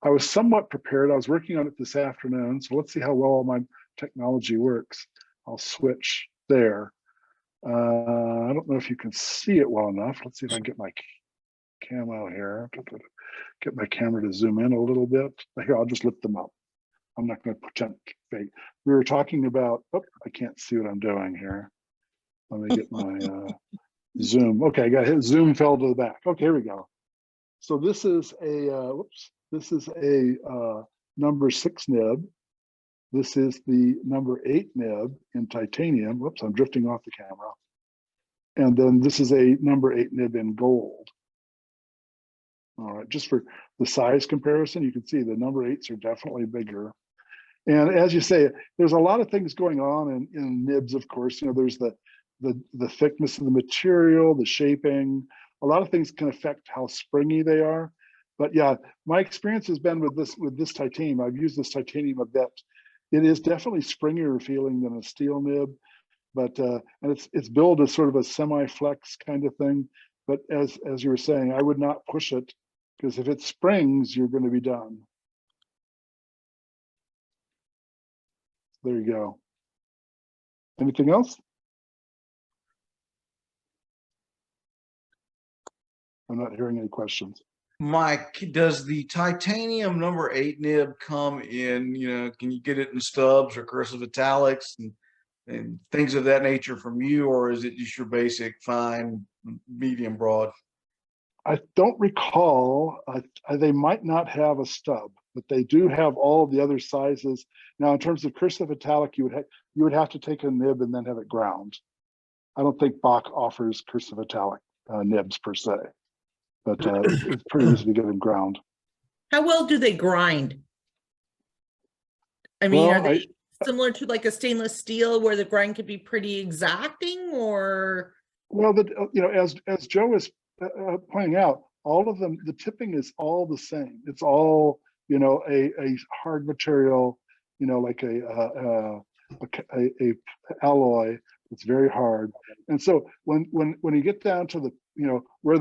was somewhat prepared. I was working on it this afternoon, so let's see how well my technology works. I'll switch there. I don't know if you can see it well enough. Let's see if I can get my camo here. Get my camera to zoom in a little bit. Here, I'll just lift them up. I'm not going to pretend fake. We were talking about, oh, I can't see what I'm doing here. Let me get my zoom. Okay, I got hit. Zoom fell to the back. Okay, here we go. So this is a, this is a number 6 nib. This is the number 8 nib in titanium. Whoops, I'm drifting off the camera. And then this is a number 8 nib in gold. All right, just for the size comparison, you can see the number 8s are definitely bigger. And as you say, there's a lot of things going on in nibs, of course. You know, there's the thickness of the material, the shaping. A lot of things can affect how springy they are. But yeah, my experience has been with this titanium. I've used this titanium a bit. It is definitely springier feeling than a steel nib, but and it's billed as sort of a semi-flex kind of thing. But as you were saying, I would not push it, because if it springs, you're going to be done. There you go. Anything else? I'm not hearing any questions. Mike, does the titanium number 8 nib come in, can you get it in stubs or cursive italics and things of that nature from you, or is it just your basic fine, medium, broad? I don't recall. They might not have a stub, but they do have all of the other sizes. Now, in terms of cursive italic, you would have to take a nib and then have it ground. I don't think Bach offers cursive italic nibs per se, but it's pretty easy to get them ground. How well do they grind? I mean, are they similar to like a stainless steel where the grind could be pretty exacting, or? Well, as Joe was pointing out, all of them, the tipping is all the same. It's all, a hard material, like a alloy. It's very hard. And so when you get down to the, where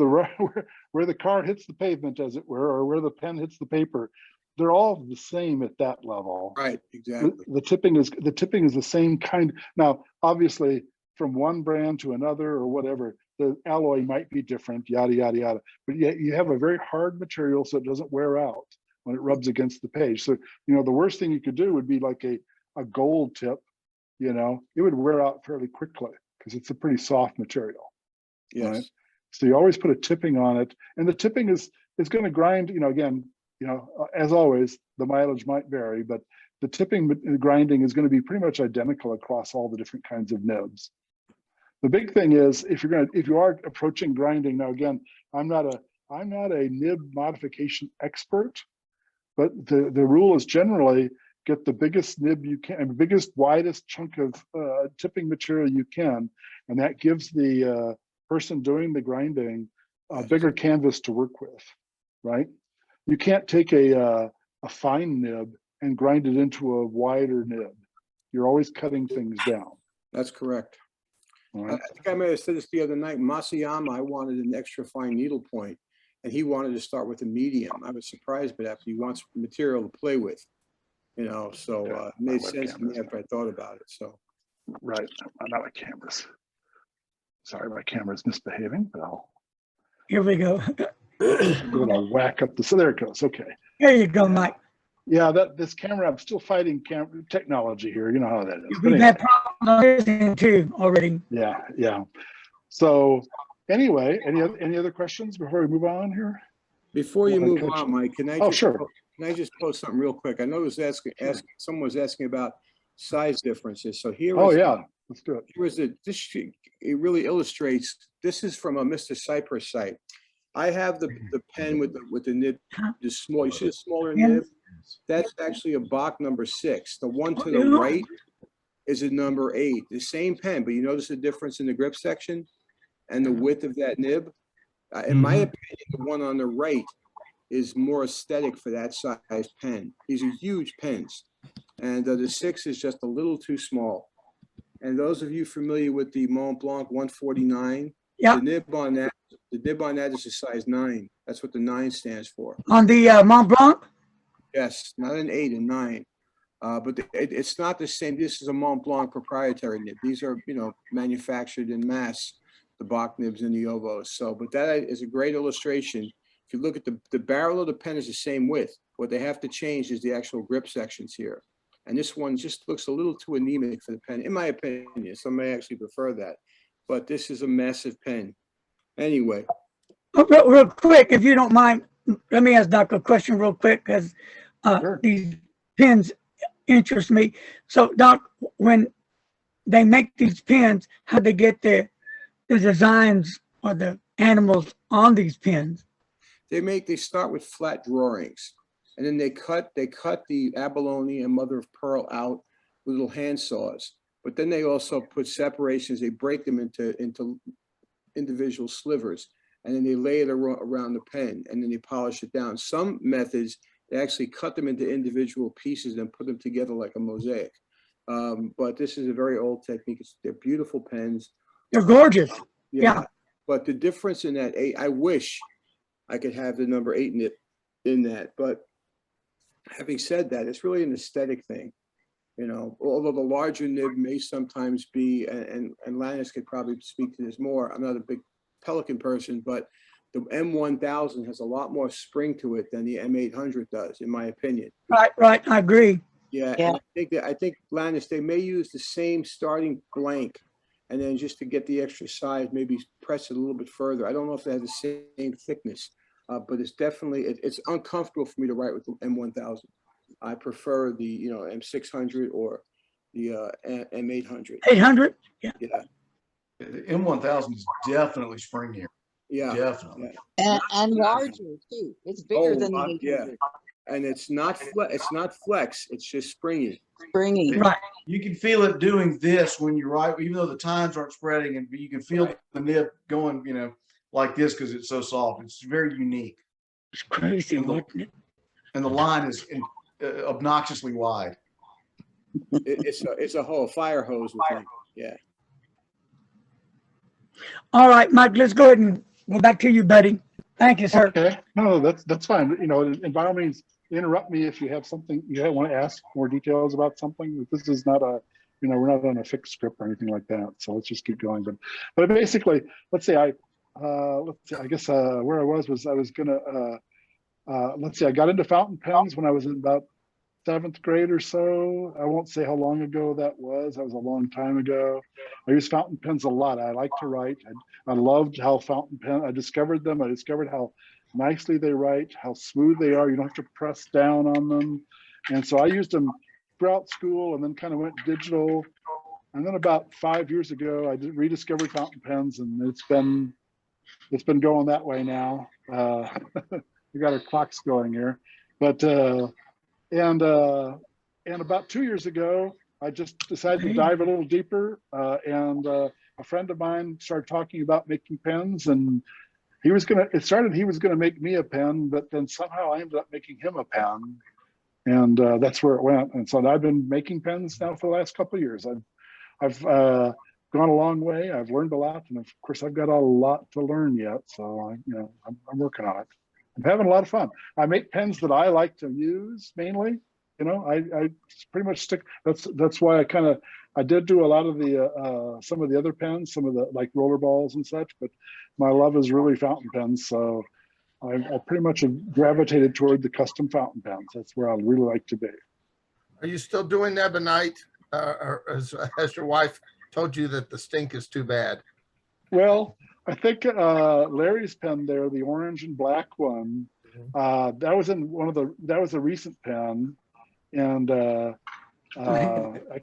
the car hits the pavement, as it were, or where the pen hits the paper, they're all the same at that level. Right, exactly. The tipping is the same kind. Now, obviously, from one brand to another or whatever, the alloy might be different, yada, yada, yada. But yet you have a very hard material, so it doesn't wear out when it rubs against the page. So, the worst thing you could do would be like a gold tip, it would wear out fairly quickly because it's a pretty soft material. Yes. Right? So you always put a tipping on it, and the tipping is going to grind, again, as always, the mileage might vary, but the tipping grinding is going to be pretty much identical across all the different kinds of nibs. The big thing is if you are approaching grinding, now again, I'm not a nib modification expert, but the rule is generally get the biggest nib you can, and biggest, widest chunk of tipping material you can, and that gives the person doing the grinding a bigger canvas to work with, right? You can't take a fine nib and grind it into a wider nib. You're always cutting things down. That's correct. I think I may have said this the other night. Masayama, I wanted an extra fine needle point, and he wanted to start with a medium. I was surprised by that, but he wants material to play with, you know, so it made sense to me after I thought about it. So, right, not my cameras. Sorry, my camera's misbehaving, but Here we go. I'm gonna whack up the, so there it goes, okay. There you go, Mike. Yeah, this camera, I'm still fighting camera technology here. You know how that is. But We've anyway. had problems on this too already. Yeah. So anyway, any other questions before we move on here? before you move on, Mike, can I Oh, just sure. can I just post something real quick? I know it was someone was asking about size differences. So here Oh is yeah, let's do it. here is it really illustrates. This is from a Mr. Cypress site. I have the pen with the nib, the small. You see the smaller nib? That's actually a Bach number 6. The one to the right is a number 8. The same pen, but you notice the difference in the grip section and the width of that nib. In my opinion, the one on the right is more aesthetic for that size pen. These are huge pens, and the 6 is just a little too small. And those of you familiar with the Mont Blanc 149, the nib on that is a size 9. That's what the 9 stands for. On the Mont Blanc? Yes, not an 8, a 9. But it's not the same. This is a Mont Blanc proprietary nib. These are, manufactured in mass, the Bach nibs and the Ovos. So, but that is a great illustration. If you look at the barrel of the pen is the same width. What they have to change is the actual grip sections here. And this one just looks a little too anemic for the pen, in my opinion. Some may actually prefer that. But this is a massive pen. Anyway. Real quick, if you don't mind, let me ask Doc a question real quick, because these pens interest me. So, Doc, when they make these pens, how they get the designs or the animals on these pens? They start with flat drawings, and then they cut the abalone and mother of pearl out with little hand saws. But then they also put separations. They break them into individual slivers, and then they lay it around the pen, and then they polish it down. Some methods, they actually cut them into individual pieces and put them together like a mosaic. But this is a very old technique. They're beautiful pens. They're gorgeous. Yeah. But the difference in that 8, I wish I could have the number 8 nib in that. But having said that, it's really an aesthetic thing. Although the larger nib may sometimes be, and Lannis could probably speak to this more. I'm not a big Pelican person, but the M1000 has a lot more spring to it than the M800 does, in my opinion. Right. I agree. Yeah. And I think Lannis, they may use the same starting blank, and then just to get the extra size, maybe press it a little bit further. I don't know if they have the same thickness, but it's definitely it's uncomfortable for me to write with the M1000. I prefer the M600 or the M800. 800? Yeah. The M1000 is definitely springier. Yeah, definitely. And larger too. It's bigger than the 800. And it's not flex. It's just springy. Springy. Right. You can feel it doing this when you write, even though the tines aren't spreading, and you can feel the nib going, like this because it's so soft. It's very unique. It's crazy, and the line is obnoxiously wide. It's a whole fire hose with me. Yeah. All right, Mike, let's go ahead and go back to you, buddy. Thank you, sir. Okay, no, that's fine. And by all means, interrupt me if you have something you want to ask more details about something. This is not a, we're not on a fixed script or anything like that. So let's just keep going. But basically, let's say I guess where I was gonna let's see, I got into fountain pens when I was in about 7th grade or so. I won't say how long ago that was. That was a long time ago. I use fountain pens a lot. I like to write. I loved how I discovered them. I discovered how nicely they write, how smooth they are. You don't have to press down on them. And so I used them throughout school and then kind of went digital. And then about 5 years ago, I rediscovered fountain pens, and it's been going that way now. We got our clocks going here, but and about 2 years ago, I just decided to dive a little deeper. And a friend of mine started talking about making pens, and he was gonna make me a pen, but then somehow I ended up making him a pen, and that's where it went. And so I've been making pens now for the last couple of years. I've gone a long way. I've learned a lot, and of course, I've got a lot to learn yet. So I'm working on it. I'm having a lot of fun. I make pens that I like to use mainly. I pretty much stick. That's why I did do a lot of the some of the other pens, some of the like roller balls and such. But my love is really fountain pens. So I pretty much have gravitated toward the custom fountain pens. That's where I really like to be. Are you still doing Ebonite? Or has your wife told you that the stink is too bad? Well, I think Larry's pen there, the orange and black one, that was in that was a recent pen, and I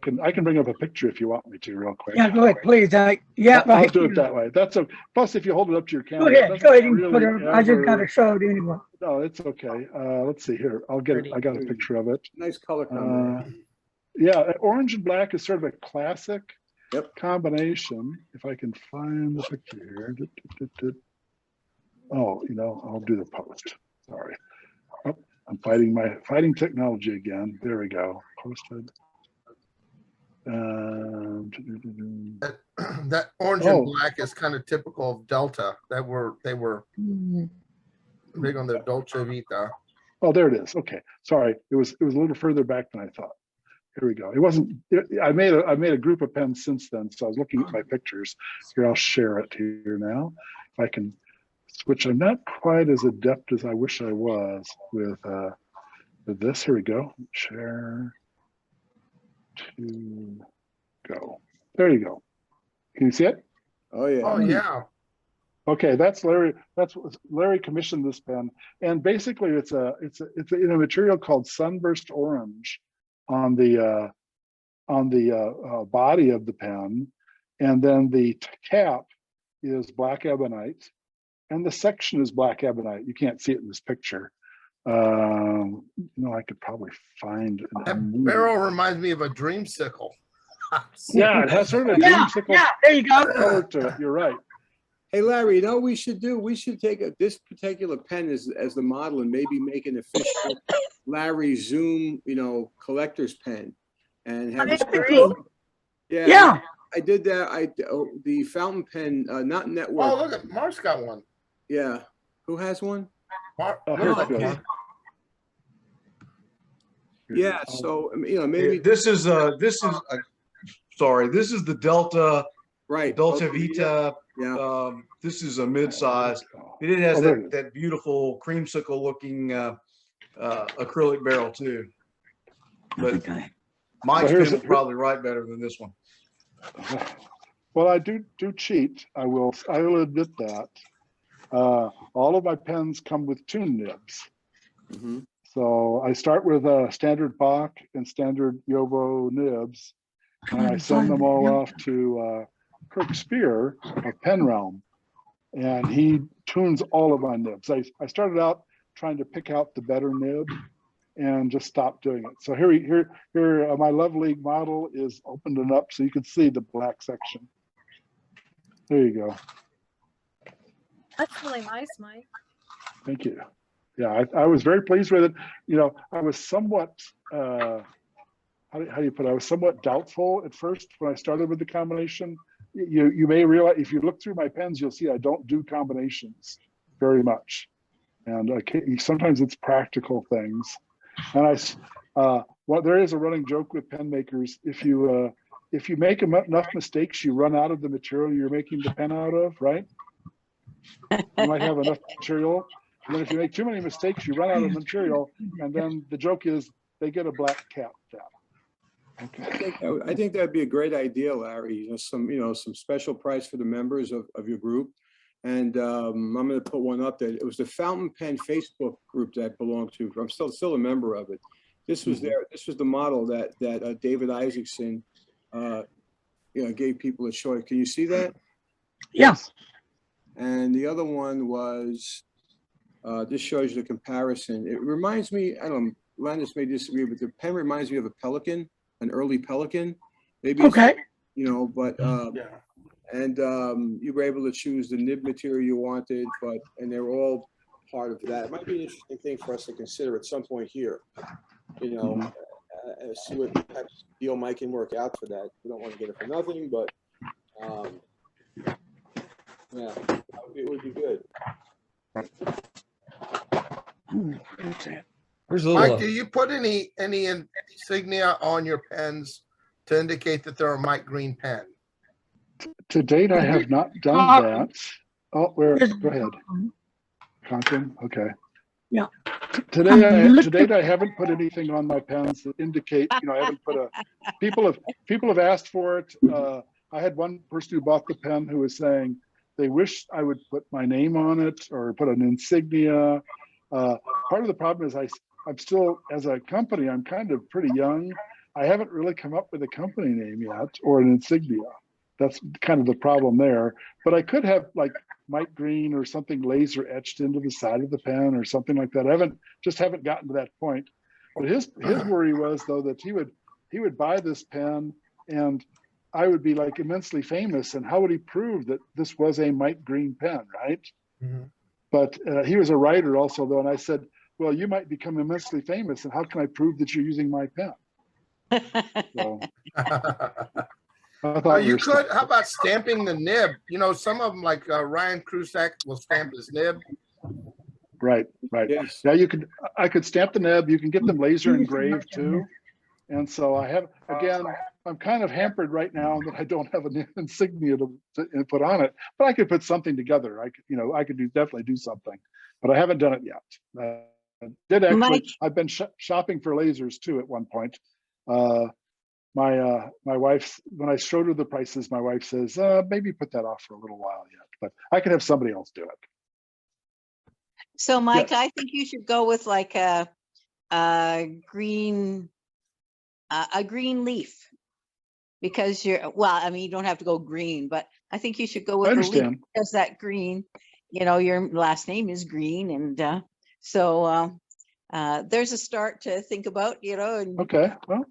can bring up a picture if you want me to, real quick. Yeah, go ahead, please. I'll do it that way. That's a plus. If you hold it up to your camera, Go ahead and really put it. I just got to show it anyway. No, it's okay. Let's see here. I'll get it. I got a picture of it. Nice color combination. Yeah, orange and black is sort of a classic combination. If I can find the picture here. Oh, I'll do the post. Sorry. Oh, I'm fighting technology again. There we go. Posted. That orange and black is kind of typical of Delta. They were big on the Dolce Vita. Oh, there it is. Okay, sorry. It was a little further back than I thought. Here we go. It wasn't. I made a group of pens since then, so I was looking at my pictures. Here, I'll share it here now. If I can switch. I'm not quite as adept as I wish I was with this. Here we go. Share. To go. There you go. Can you see it? Oh yeah. Oh yeah. Okay, that's Larry. Larry commissioned this pen, and basically it's in a material called sunburst orange on the body of the pen, and then the cap is black ebonite, and the section is black ebonite. You can't see it in this picture. I could probably find that barrel reminds me of a dreamsicle. Yeah, it has sort of a dreamsicle. Yeah, there you go. Color to it. You're right. Hey Larry, we should do? We should take this particular pen as the model and maybe make an official Larry Zoom, collector's pen, and have Yeah. I did that. The fountain pen, not network. Oh, look at Mark's got one. Yeah, who has one? Mark. Yeah, so maybe this is sorry, this is the Delta, right? Dolce Vita. Yeah. This is a mid-size. It has that beautiful creamsicle looking acrylic barrel too. But Mike's pen will probably write better than this one. Well, I do cheat. I will admit that. All of my pens come with tune nibs. Mm-hmm. So I start with a standard Bach and standard Yovo nibs, and I send them all off to Kirk Spear of Pen Realm, and he tunes all of my nibs. I started out trying to pick out the better nib and just stopped doing it. So here, my lovely model is opened it up so you can see the black section. There you go. That's really nice, Mike. Thank you. Yeah, I was very pleased with it. I was somewhat, how do you put it? I was somewhat doubtful at first when I started with the combination. You may realize, if you look through my pens, you'll see I don't do combinations very much. And sometimes it's practical things. And there is a running joke with pen makers. If you make enough mistakes, you run out of the material you're making the pen out of, right? You might have enough material. And then if you make too many mistakes, you run out of material, and then the joke is they get a black cap. Okay. I think that'd be a great idea, Larry. Some special price for the members of your group, and I'm going to put one up there. It was the Fountain Pen Facebook group that I belonged to. I'm still a member of it. This was This was the model that David Isaacson, gave people a choice. Can you see that? Yes. And the other one was. This shows you the comparison. It reminds me, I don't know, Landis may disagree, but the pen reminds me of a Pelican, an early Pelican. Maybe okay. And you were able to choose the nib material you wanted, and they're all part of that. It might be an interesting thing for us to consider at some point here. See what type of deal Mike can work out for that. We don't want to get it for nothing, but Yeah, it would be good. There's a Mike, little, do you put any insignia on your pens to indicate that they're a Mike Green pen? To date, I have not done that. Oh, where? Go ahead. Conklin. Okay. Yeah. To date, I haven't put anything on my pens that indicate, I haven't put a, people have asked for it. I had one person who bought the pen who was saying they wish I would put my name on it or put an insignia. Part of the problem is I'm still, as a company, I'm kind of pretty young. I haven't really come up with a company name yet or an insignia. That's kind of the problem there. But I could have like Mike Green or something laser etched into the side of the pen or something like that. I haven't gotten to that point. But his worry was though that he would buy this pen and I would be like immensely famous, and how would he prove that this was a Mike Green pen, right? Mm-hmm. But he was a writer also though, and I said, well, you might become immensely famous, and how can I prove that you're using my pen? So, you could. How about stamping the nib? Some of them, like Ryan Krusak, will stamp his nib. Right. Yes. Yeah, I could stamp the nib. You can get them laser engraved too. And so I'm kind of hampered right now that I don't have an insignia to put on it, but I could put something together. I could definitely do something, but I haven't done it yet. I've been shopping for lasers too at one point. My wife, when I showed her the prices, my wife says, maybe put that off for a little while yet, but I could have somebody else do it. So Mike, Yes. I think you should go with like a green leaf, because you don't have to go green, but I think you should go with the leaf, because that green, your last name is Green, and so there's a start to think about, and Okay, well,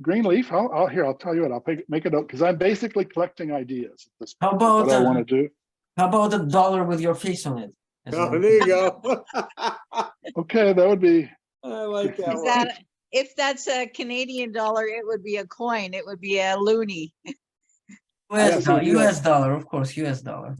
green leaf. I'll tell you what. I'll make a note because I'm basically collecting ideas at this point. How about what I want to do? How about a dollar with your face on it? Oh, there you go. Okay, that would be. I like that. If that's a Canadian dollar, it would be a coin. It would be a loonie. US dollar, of course, US dollar.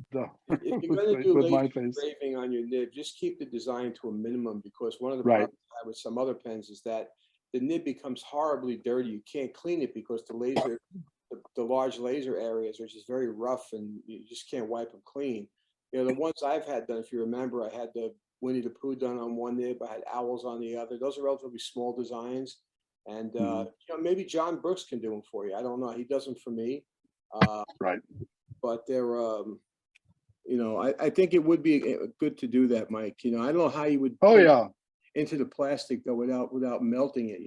If you're going to do laser engraving on your nib, just keep the design to a minimum, because one of the problems I have with some other pens is that the nib becomes horribly dirty. You can't clean it because the large laser areas are just very rough, and you just can't wipe them clean. The ones I've had done, if you remember, I had the Winnie the Pooh done on one nib, I had owls on the other. Those are relatively small designs, and maybe John Brooks can do them for you. I don't know. He does them for me. Right. But they're I think it would be good to do that, Mike. I don't know how you would into the plastic though without melting it,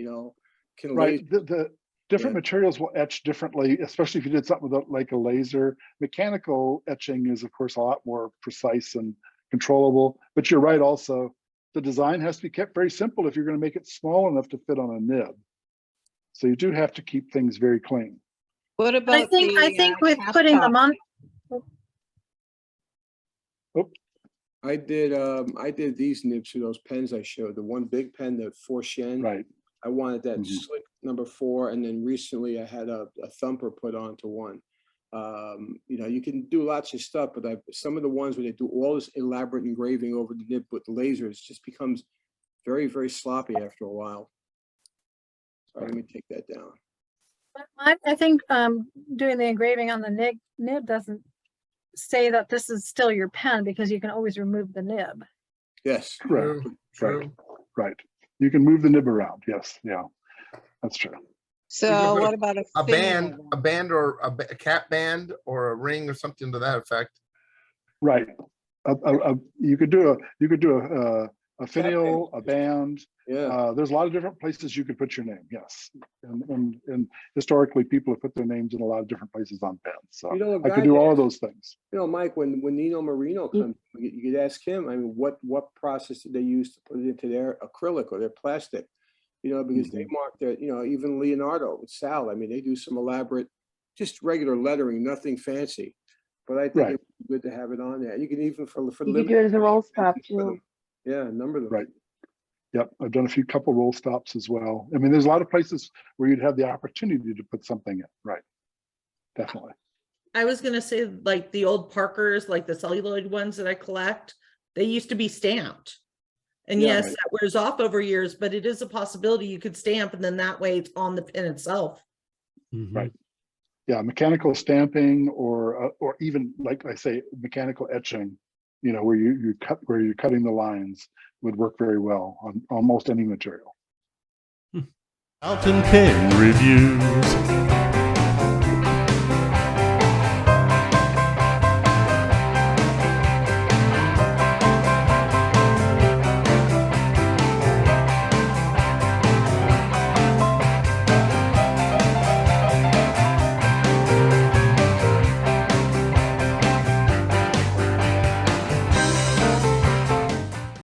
Right. The different materials will etch differently, especially if you did something with like a laser. Mechanical etching is of course a lot more precise and controllable, but you're right also. The design has to be kept very simple if you're going to make it small enough to fit on a nib. So you do have to keep things very clean. What about I think with putting them on. I did these nibs for those pens I showed. The one big pen, the 4 Shen. Right. I wanted that slick number 4, and then recently I had a thumper put onto one. You can do lots of stuff, but some of the ones where they do all this elaborate engraving over the nib with the lasers just becomes very, very sloppy after a while. Sorry, let me take that down. I think doing the engraving on the nib doesn't say that this is still your pen, because you can always remove the nib. Yes. Correct. Right. You can move the nib around. Yes. Yeah. That's true. So what about a band or a cap band or a ring or something to that effect? Right. You could do a finial, a band. Yeah. There's a lot of different places you could put your name. Yes. And historically, people have put their names in a lot of different places on pens. So I could do all of those things. Mike, when Nino Marino comes, you could ask him. I mean, what process did they use to put it into their acrylic or their plastic? Because they mark their, even Leonardo with Sal. I mean, they do some elaborate, just regular lettering, nothing fancy. But I think it's good to have it on there. You can even for you could do it as a roll stop too. Yeah, number them. Right. Yep, I've done a couple roll stops as well. I mean, there's a lot of places where you'd have the opportunity to put something in. Right. Definitely. I was gonna say, like the old Parkers, like the celluloid ones that I collect, they used to be stamped. And Yeah, yes, right. that wears off over years, but it is a possibility you could stamp and then that way it's on the pin itself. Right. Yeah, mechanical stamping or even like I say, mechanical etching, you know, where you're cutting the lines would work very well on almost any material. Fountain pen reviews.